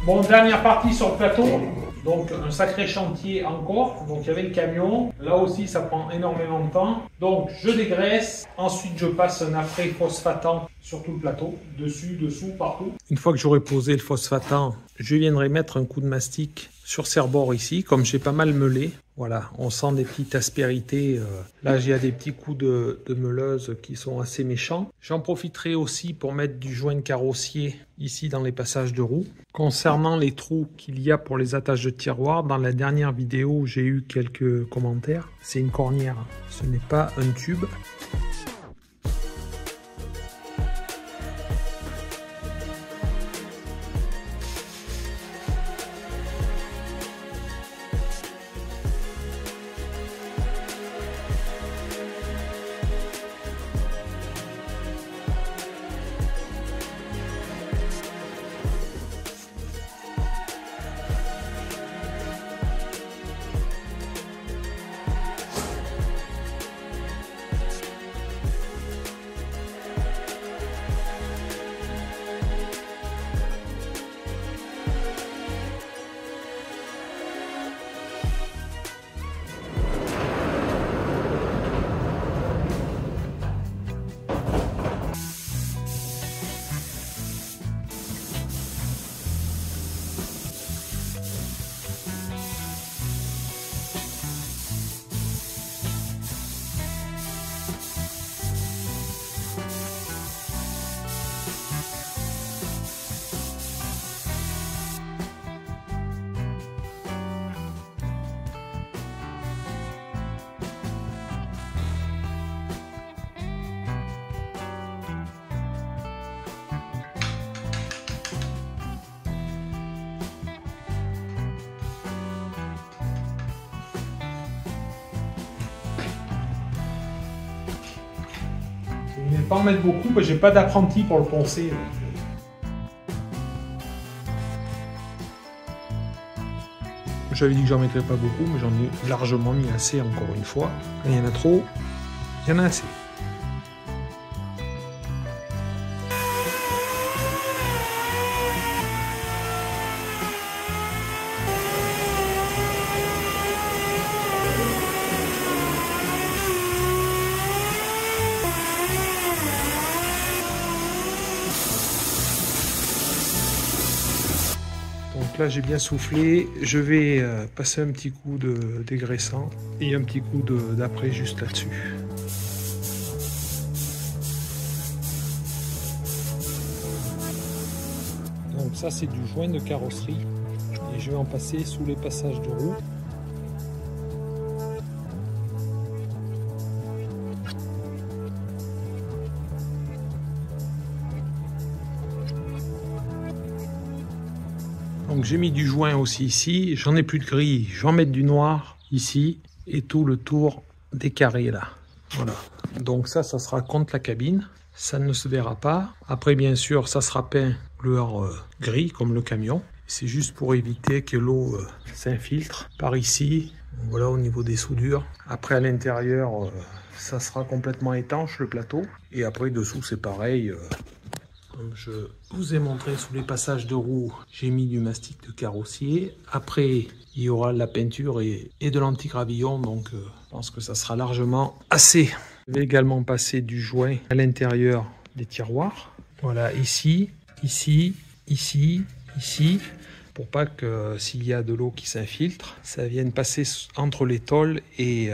Bon, dernière partie sur le plateau. Donc un sacré chantier encore. Donc il y avait le camion. Là aussi ça prend énormément de temps. Donc je dégraisse. Ensuite je passe un après phosphatant sur tout le plateau. Dessus, dessous, partout. Une fois que j'aurai posé le phosphatant, je viendrai mettre un coup de mastic sur ces rebords ici. Comme j'ai pas mal meulé. Voilà, on sent des petites aspérités. Là, il y a des petits coups de meuleuse qui sont assez méchants. J'en profiterai aussi pour mettre du joint de carrossier ici dans les passages de roues. Concernant les trous qu'il y a pour les attaches de tiroirs, dans la dernière vidéo, j'ai eu quelques commentaires. C'est une cornière, ce n'est pas un tube. Je ne vais pas en mettre beaucoup, parce que j'ai pas d'apprenti pour le poncer. J'avais dit que j'en mettrais pas beaucoup, mais j'en ai largement mis assez encore une fois. Quand il y en a trop, il y en a assez. Donc là j'ai bien soufflé, je vais passer un petit coup de dégraissant et un petit coup d'après juste là-dessus. Donc ça c'est du joint de carrosserie et je vais en passer sous les passages de roue. Donc j'ai mis du joint aussi ici, j'en ai plus de gris, je vais en mettre du noir ici et tout le tour des carrés là. Voilà. Donc ça sera contre la cabine, ça ne se verra pas. Après bien sûr ça sera peint couleur gris comme le camion. C'est juste pour éviter que l'eau s'infiltre par ici. Voilà au niveau des soudures. Après à l'intérieur ça sera complètement étanche le plateau. Et après dessous c'est pareil. Comme je vous ai montré sous les passages de roue, j'ai mis du mastic de carrossier. Après, il y aura de la peinture et de l'anti-gravillon, donc je pense que ça sera largement assez. Je vais également passer du joint à l'intérieur des tiroirs. Voilà, ici, ici, ici, ici, pour pas que s'il y a de l'eau qui s'infiltre, ça vienne passer entre les tôles et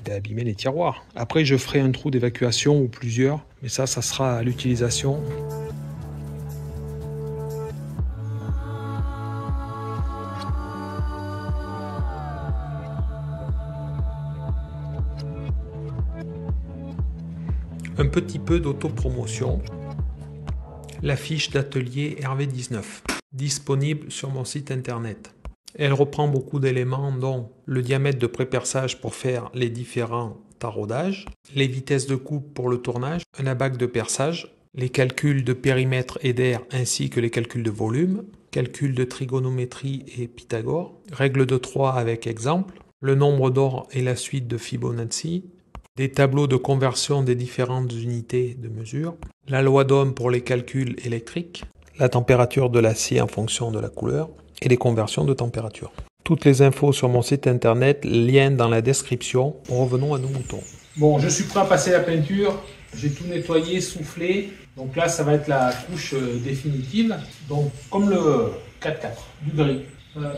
abîmer les tiroirs. Après, je ferai un trou d'évacuation ou plusieurs, mais ça sera à l'utilisation. Un petit peu d'autopromotion. La fiche d'atelier Hervé19, disponible sur mon site internet. Elle reprend beaucoup d'éléments dont le diamètre de pré-perçage pour faire les différents taraudages, les vitesses de coupe pour le tournage, un abac de perçage, les calculs de périmètre et d'air ainsi que les calculs de volume, calcul de trigonométrie et Pythagore, règle de 3 avec exemple, le nombre d'or et la suite de Fibonacci, des tableaux de conversion des différentes unités de mesure, la loi d'Ohm pour les calculs électriques, la température de l'acier en fonction de la couleur et les conversions de température. Toutes les infos sur mon site internet, lien dans la description. Revenons à nos moutons. Bon, je suis prêt à passer la peinture. J'ai tout nettoyé, soufflé. Donc là, ça va être la couche définitive. Donc, comme le 4x4 du gris.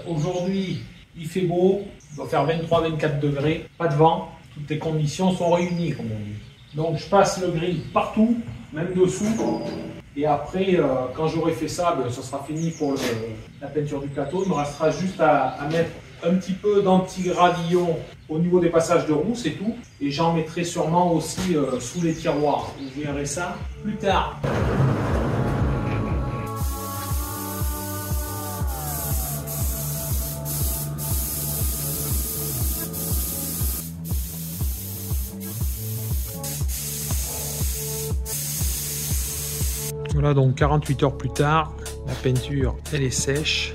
Aujourd'hui, il fait beau. Il doit faire 23-24 degrés. Pas de vent. Toutes les conditions sont réunies, comme on dit. Donc, je passe le gris partout, même dessous. Et après, quand j'aurai fait ça, ce sera fini pour la peinture du plateau. Il me restera juste à mettre un petit peu d'anti-gravillon au niveau des passages de roue, c'est tout. Et j'en mettrai sûrement aussi sous les tiroirs. Vous verrez ça plus tard. Voilà, donc 48 heures plus tard, la peinture elle est sèche.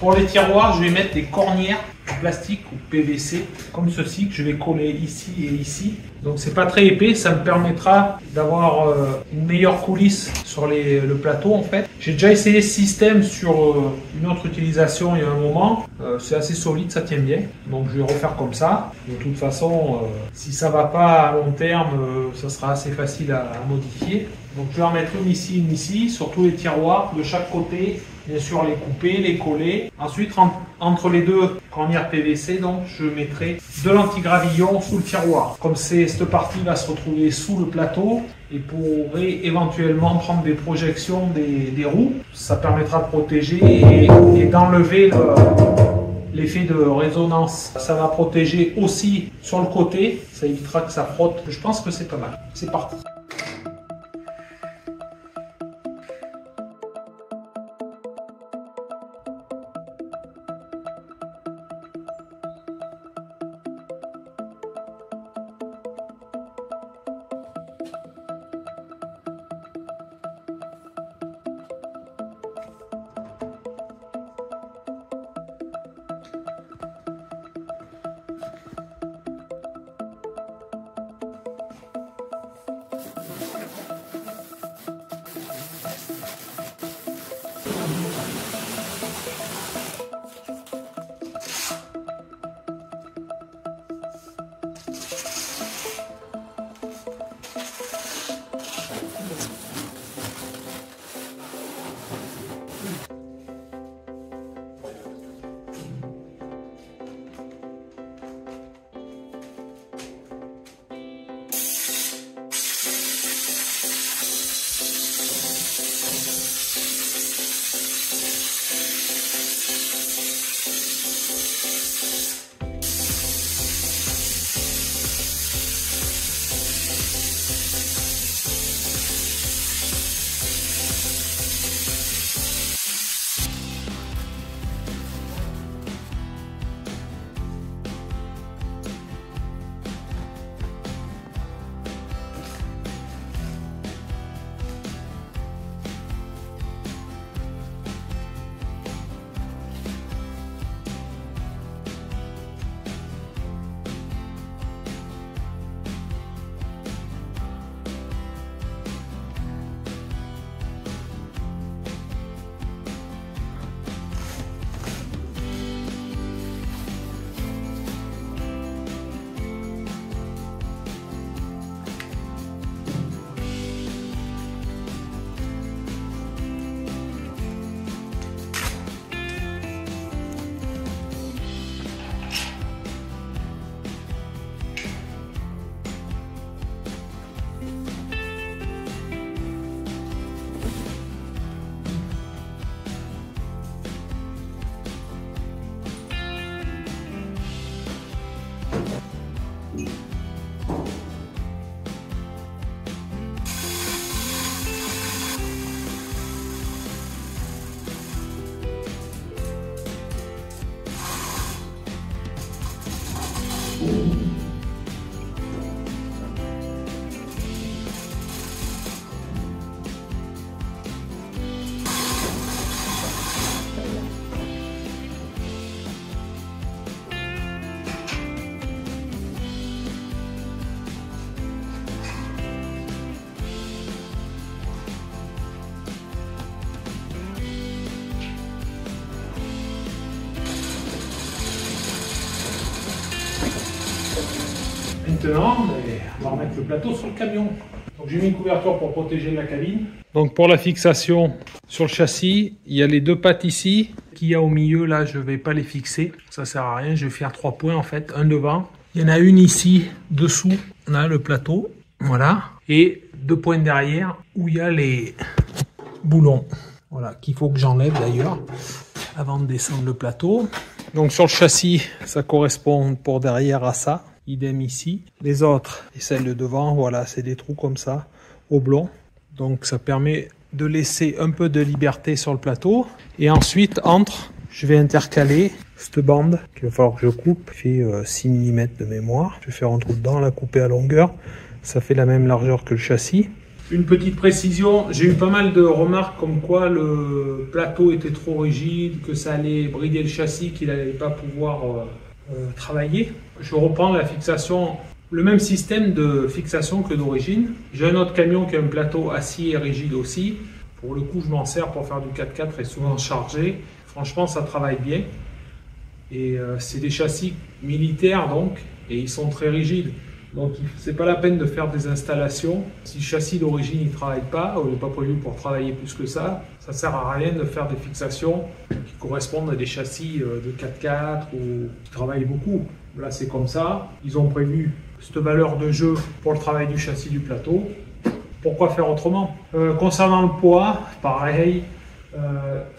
Pour les tiroirs, je vais mettre des cornières plastique ou PVC comme ceci que je vais coller ici et ici. Donc c'est pas très épais, ça me permettra d'avoir une meilleure coulisse sur le plateau en fait. J'ai déjà essayé ce système sur une autre utilisation il y a un moment. C'est assez solide, ça tient bien. Donc je vais refaire comme ça. De toute façon, si ça va pas à long terme, ça sera assez facile à modifier. Donc je vais en mettre une ici, sur tous les tiroirs de chaque côté. Bien sûr, les couper, les coller. Ensuite, entre les deux cornières PVC, donc, je mettrai de l'anti-gravillon sous le tiroir. Comme cette partie va se retrouver sous le plateau et pourrait éventuellement prendre des projections des roues. Ça permettra de protéger et d'enlever l'effet de résonance. Ça va protéger aussi sur le côté. Ça évitera que ça frotte. Je pense que c'est pas mal. C'est parti. Maintenant, on va remettre le plateau sur le camion. Donc j'ai mis une couverture pour protéger la cabine. Donc pour la fixation sur le châssis, il y a les deux pattes ici. Qu'il y a au milieu, là, je ne vais pas les fixer. Ça sert à rien, je vais faire 3 points en fait, un devant. Il y en a une ici, dessous, on a le plateau, voilà. Et 2 points derrière où il y a les boulons. Voilà, qu'il faut que j'enlève d'ailleurs avant de descendre le plateau. Donc sur le châssis, ça correspond pour derrière à ça. Idem ici. Les autres et celles de devant, voilà, c'est des trous comme ça, oblongs. Donc ça permet de laisser un peu de liberté sur le plateau. Et ensuite, je vais intercaler cette bande qu'il va falloir que je coupe. Fait 6 mm de mémoire. Je vais faire un trou dedans, la couper à longueur. Ça fait la même largeur que le châssis. Une petite précision, j'ai eu pas mal de remarques comme quoi le plateau était trop rigide, que ça allait brider le châssis, qu'il n'allait pas pouvoir travailler. Je reprends la fixation, le même système de fixation que d'origine. J'ai un autre camion qui a un plateau acier et rigide aussi. Pour le coup, je m'en sers pour faire du 4x4 et souvent chargé. Franchement, ça travaille bien. Et c'est des châssis militaires donc, et ils sont très rigides. Donc c'est pas la peine de faire des installations. Si le châssis d'origine il travaille pas, ou il n'est pas prévu pour travailler plus que ça sert à rien de faire des fixations qui correspondent à des châssis de 4x4 ou qui travaillent beaucoup. Là c'est comme ça. Ils ont prévu cette valeur de jeu pour le travail du châssis du plateau. Pourquoi faire autrement? Concernant le poids, pareil.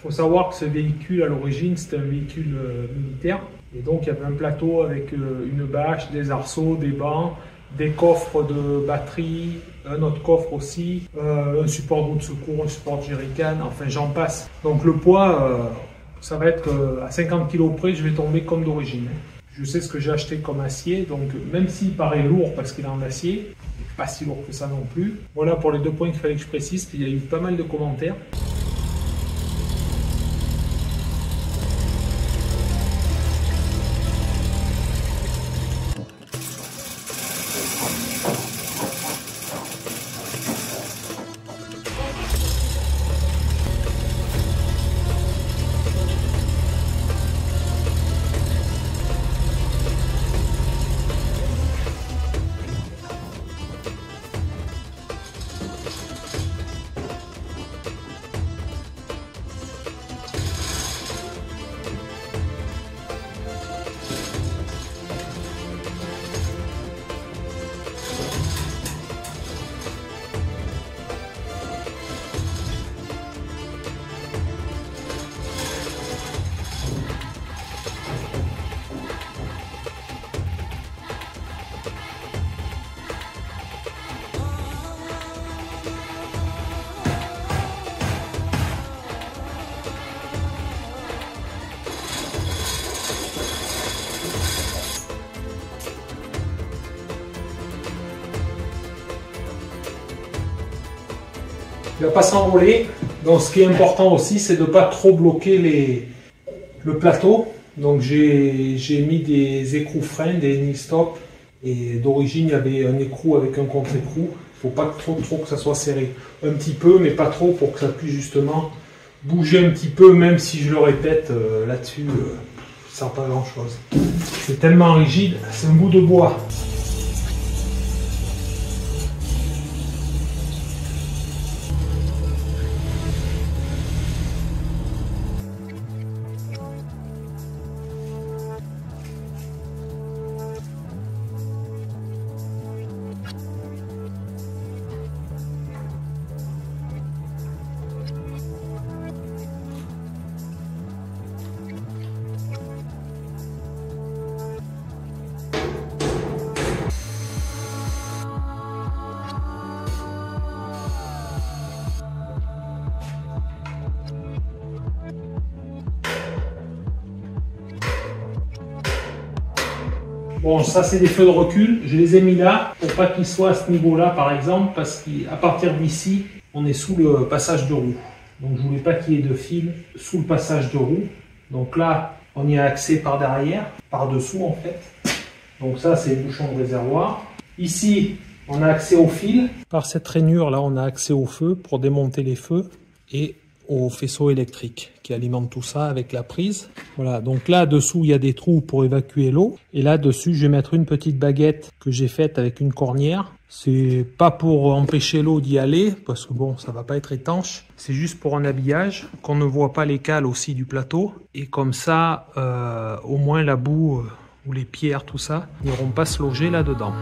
Faut savoir que ce véhicule à l'origine c'était un véhicule militaire. Et donc il y avait un plateau avec une bâche, des arceaux, des bancs, des coffres de batterie, un autre coffre aussi, un support de roue de secours, un support de jerrycan, enfin j'en passe. Donc le poids, ça va être à 50 kg près, je vais tomber comme d'origine. Je sais ce que j'ai acheté comme acier, donc même s'il paraît lourd parce qu'il est en acier, il n'est pas si lourd que ça non plus. Voilà pour les 2 points qu'il fallait que je précise, il y a eu pas mal de commentaires. Il ne va pas s'envoler. Donc ce qui est important aussi, c'est de ne pas trop bloquer le plateau. Donc j'ai mis des écrous freins, des knee-stop. Et d'origine, il y avait un écrou avec un contre-écrou. Il ne faut pas trop que ça soit serré. Un petit peu, mais pas trop pour que ça puisse justement bouger un petit peu, même si je le répète là-dessus, ça ne sert pas à grand-chose. C'est tellement rigide, c'est un bout de bois. Bon, ça c'est des feux de recul, je les ai mis là pour pas qu'ils soient à ce niveau-là par exemple, parce qu'à partir d'ici, on est sous le passage de roue. Donc je voulais pas qu'il y ait de fil sous le passage de roue. Donc là, on y a accès par derrière, par dessous en fait. Donc ça c'est le bouchon de réservoir. Ici, on a accès au fil. Par cette rainure là, on a accès au feu pour démonter les feux. Et au faisceau électrique qui alimente tout ça avec la prise. Voilà, donc là dessous il y a des trous pour évacuer l'eau et là dessus je vais mettre une petite baguette que j'ai faite avec une cornière. C'est pas pour empêcher l'eau d'y aller parce que bon, ça va pas être étanche, c'est juste pour un habillage, qu'on ne voit pas les cales aussi du plateau et comme ça au moins la boue ou les pierres, tout ça n'iront pas se loger là-dedans.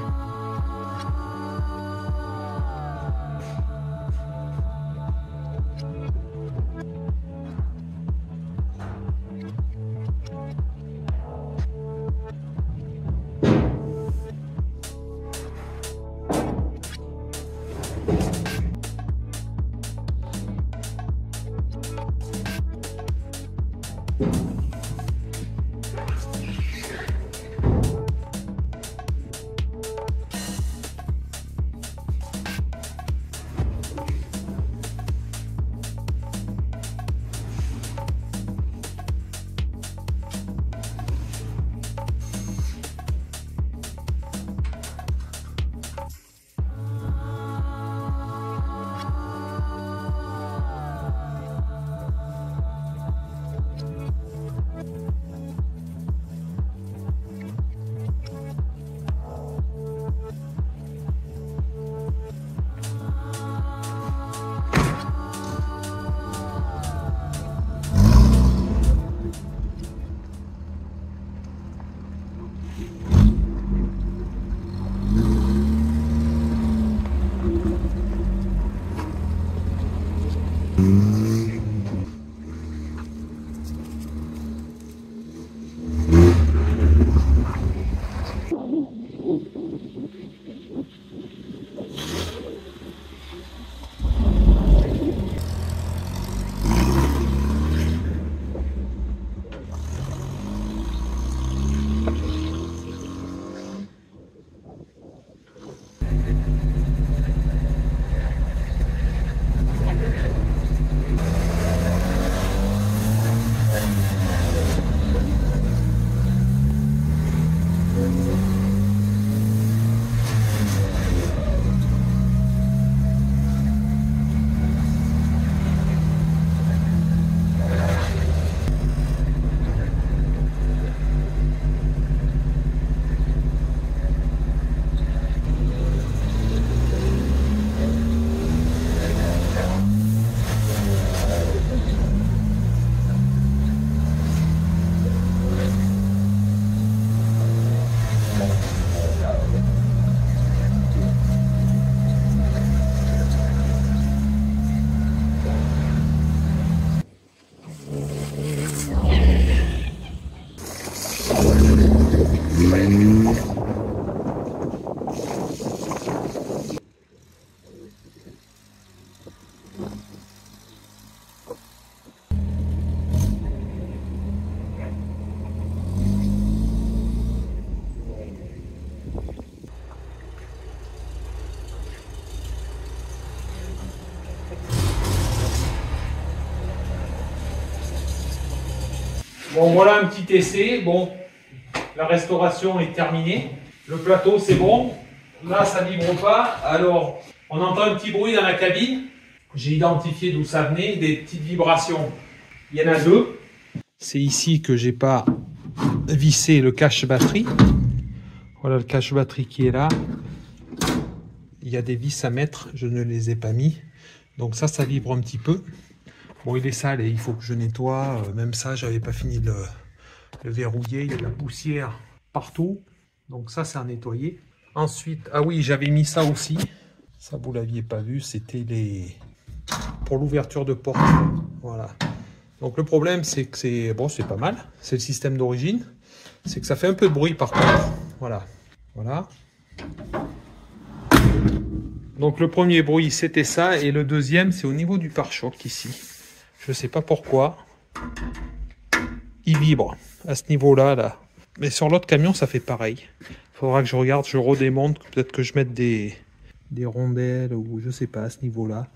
Bon, voilà un petit essai. Bon, la restauration est terminée. Le plateau, c'est bon. Là, ça vibre pas. Alors, on entend un petit bruit dans la cabine. J'ai identifié d'où ça venait, des petites vibrations. Il y en a deux. C'est ici que j'ai pas vissé le cache batterie. Voilà le cache batterie qui est là. Il y a des vis à mettre, je ne les ai pas mis. Donc ça vibre un petit peu. Bon, il est sale et il faut que je nettoie. Même ça, j'avais pas fini de le verrouiller. Il y a de la poussière partout. Donc ça, c'est à nettoyer. Ensuite, ah oui, j'avais mis ça aussi. Ça, vous l'aviez pas vu. C'était les pour l'ouverture de porte. Voilà. Donc le problème, c'est que c'est bon, c'est pas mal. C'est le système d'origine. C'est que ça fait un peu de bruit par contre. Voilà. Voilà. Donc le premier bruit, c'était ça. Et le deuxième, c'est au niveau du pare-choc ici. Je ne sais pas pourquoi. Il vibre à ce niveau-là. Là. Mais sur l'autre camion, ça fait pareil. Il faudra que je regarde, je redémonte. Peut-être que je mette des rondelles ou je ne sais pas à ce niveau-là.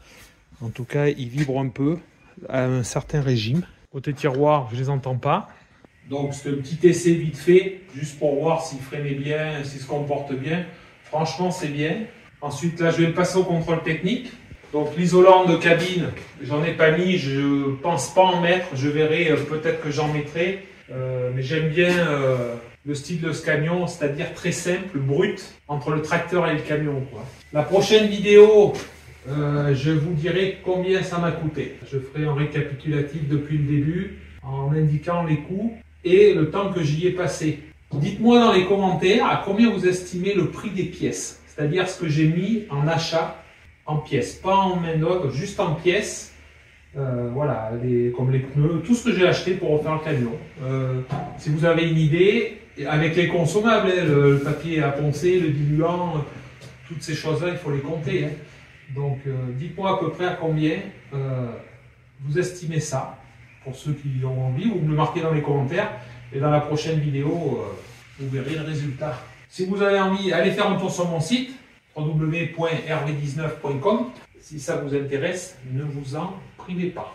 En tout cas, il vibre un peu à un certain régime. Côté tiroir, je ne les entends pas. Donc c'est un petit essai vite fait, juste pour voir s'il freinait bien, s'il se comporte bien. Franchement, c'est bien. Ensuite, là, je vais le passer au contrôle technique. Donc l'isolant de cabine, j'en ai pas mis, je pense pas en mettre, je verrai, peut-être que j'en mettrai. Mais j'aime bien le style de ce camion, c'est-à-dire très simple, brut, entre le tracteur et le camion, quoi. La prochaine vidéo, je vous dirai combien ça m'a coûté. Je ferai un récapitulatif depuis le début, en indiquant les coûts et le temps que j'y ai passé. Dites-moi dans les commentaires à combien vous estimez le prix des pièces, c'est-à-dire ce que j'ai mis en achat en pièces, pas en main d'œuvre, juste en pièces. Voilà, comme les pneus, tout ce que j'ai acheté pour refaire le camion. Si vous avez une idée, avec les consommables, hein, le papier à poncer, le diluant, toutes ces choses-là, il faut les compter. Hein. Donc, dites-moi à peu près à combien vous estimez ça, pour ceux qui ont envie, vous me le marquez dans les commentaires, et dans la prochaine vidéo, vous verrez le résultat. Si vous avez envie, allez faire un tour sur mon site, www.rv19.com. Si ça vous intéresse, ne vous en privez pas.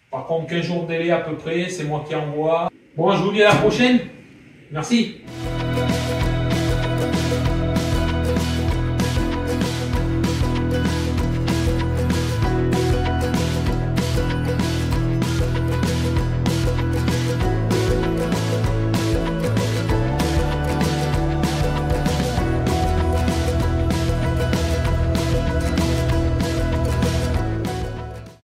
Par contre, 15 jours de délai à peu près, c'est moi qui envoie. Bon, je vous dis à la prochaine. Merci.